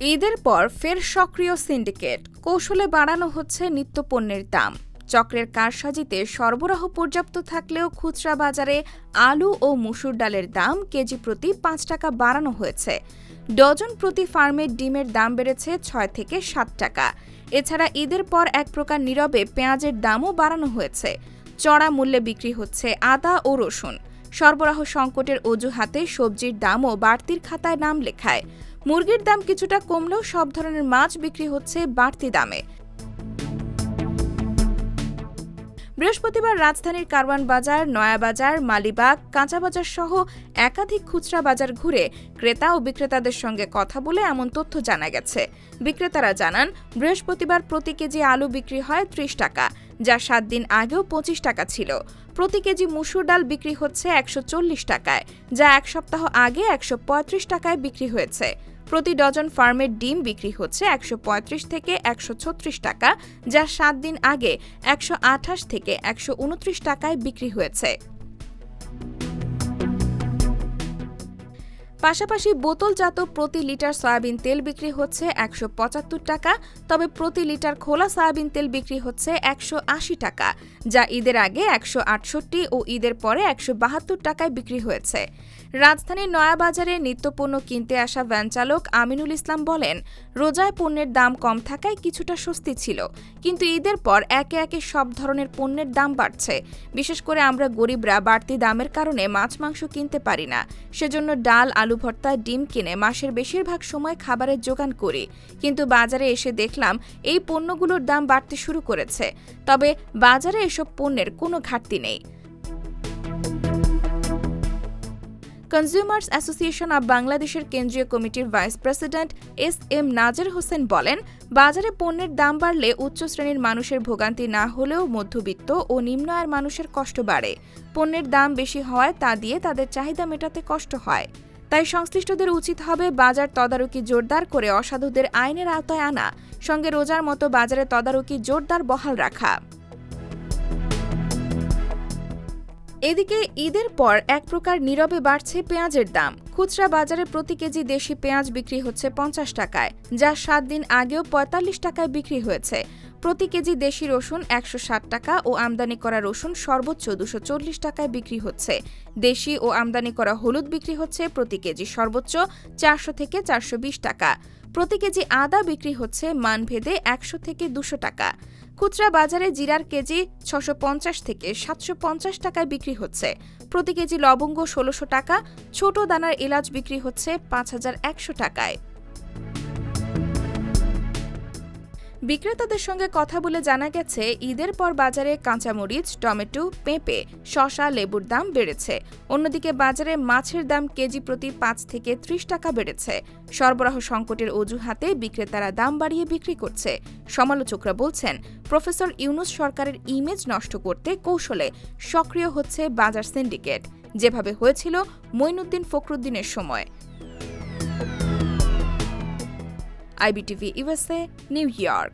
ঈদের পর ফের সক্রিয় সিন্ডিকেট, কৌশলে বাড়ানো হচ্ছে নিত্যপণ্যের দাম। চক্রের কারসাজিতে সরবরাহ পর্যাপ্ত থাকলেও খুচরা বাজারে আলু ও মসুর ডালের দাম কেজি প্রতি ৫ টাকা বাড়ানো হয়েছে। ডজন প্রতি ফার্মের ডিমের দাম বেড়েছে ৬ থেকে ৭ টাকা। এছাড়া ঈদের পর এক প্রকার নীরবে পেঁয়াজের দামও বাড়ানো হয়েছে। চড়া মূল্যে বিক্রি হচ্ছে আদা ও রসুন। সরবরাহ সংকটের অজুহাতে সবজির দামও বাড়তির খাতায় নাম লেখায়। মুরগির দাম কিছুটা কমলেও সব ধরনের মাছ বিক্রি হচ্ছে বাড়তি দামে। বৃহস্পতিবার রাজধানীর কারওয়ান বাজার, নয়াবাজার, মালিবাগ, কাঁচাবাজার সহ একাধিক খুচরা বাজার ঘুরে ক্রেতা ও বিক্রেতাদের সঙ্গে কথা বলে এমন তথ্য জানা গেছে। বিক্রেতারা জানান, বৃহস্পতিবার প্রতি কেজি আলু বিক্রি হয় ৩০ টাকা, যা ৭ দিন আগেও ২৫ টাকা ছিল। প্রতি কেজি মসুর ডাল বিক্রি হচ্ছে ১৪০ টাকায়, যা এক সপ্তাহ আগে ১৩৫ টাকায় বিক্রি হয়েছে। প্রতি ডজন ফার্মের ডিম বিক্রি হচ্ছে ১৩৫ থেকে ১৩৬ টাকা, যা ৭ দিন আগে ১২৮ থেকে ১২৯ টাকায় বিক্রি হয়েছে। পাশাপাশি বোতলজাত প্রতি লিটার সয়াবিন তেল বিক্রি হচ্ছে ১৭৫ টাকা, তবে প্রতি লিটার খোলা সয়াবিন তেল বিক্রি হচ্ছে ১৮০ টাকা, যা ঈদের আগে ১৬৮ ও ঈদের পরে ১৭২ টাকায় বিক্রি হয়েছে। রাজধানীর নয়াবাজারে নিত্যপণ্য কিনতে আসা ভ্যানচালক আমিনুল ইসলাম বলেন, রোজায় পণ্যের দাম কম থাকায় কিছুটা স্বস্তি ছিল, কিন্তু ঈদের পর একে একে সব ধরনের পণ্যের দাম বাড়ছে। বিশেষ করে আমরা গরিবরা বাড়তি দামের কারণে মাছ মাংস কিনতে পারি না, সেজন্য ডাল, আলু ভর্তা, ডিম কিনে মাসের বেশিরভাগ সময় খাবারের জোগান করি। কিন্তু বাজারে এসে দেখলাম এই পণ্যগুলোর দাম বাড়তে শুরু করেছে। তবে বাজারে এসব পণ্যের কোনো ঘাটতি নেই। কনজিউমার্স অ্যাসোসিয়েশন অব বাংলাদেশের কেন্দ্রীয় কমিটির ভাইস প্রেসিডেন্ট এস.এম. নাজের হোসেন বলেন, বাজারে পণ্যের দাম বাড়লে উচ্চ শ্রেণীর মানুষের ভোগান্তি না হলেও মধ্যবিত্ত ও নিম্ন আয়ের মানুষের কষ্ট বাড়ে। পণ্যের দাম বেশি হওয়ায় তা দিয়ে তাদের চাহিদা মেটাতে কষ্ট হয়। তাই সংশ্লিষ্টদের উচিত হবে বাজার তদারকি জোরদার করে অসাধুদের আইনের আওতায় আনা, সঙ্গে রোজার মতো বাজারে তদারকি জোরদার বহাল রাখা। এদিকে ঈদের পর এক প্রকার নীরবে বাড়ছে পেঁয়াজের দাম। খুচরা বাজারে প্রতি কেজি দেশি পেঁয়াজ বিক্রি হচ্ছে ৫০ টাকায়, যা ৭ দিন আগেও ৪৫ টাকায় বিক্রি হয়েছে। প্রতি কেজি দেশি রসুন ১৬০ টাকা ও আমদানি করা রসুন সর্বোচ্চ ২৪০ টাকায় বিক্রি হচ্ছে। দেশি ও আমদানি করা হলুদ বিক্রি হচ্ছে প্রতি কেজি সর্বোচ্চ ৪০০ থেকে ৪২০ টাকা। প্রতি কেজি আদা বিক্রি হচ্ছে মানভেদে ১০০ থেকে ২০০ টাকা। খুচরা বাজারে জিরার কেজি ৬৫০ থেকে ৭৫০ টাকায় বিক্রি হচ্ছে। প্রতি কেজি লবঙ্গ ১৬০০ টাকা, ছোট দানার এলাচ বিক্রি হচ্ছে ৫১০০ টাকায়। বিক্রেতাদের সঙ্গে কথা বলে জানা গেছে, ঈদের পর বাজারে কাঁচামরিচ, টমেটো, পেঁপে, শসা, লেবুর দাম বেড়েছে। অন্যদিকে বাজারে মাছের দাম কেজি প্রতি ৫ থেকে ৩০ টাকা বেড়েছে। সরবরাহ সংকটের অজুহাতে বিক্রেতারা দাম বাড়িয়ে বিক্রি করছে। সমালোচকরা বলছেন, প্রফেসর ইউনূস সরকারের ইমেজ নষ্ট করতে কৌশলে সক্রিয় হচ্ছে বাজার সিন্ডিকেট, যেভাবে হয়েছিল মঈনুদ্দিন ফখরুদ্দিনের সময়। IBTV USA, new York.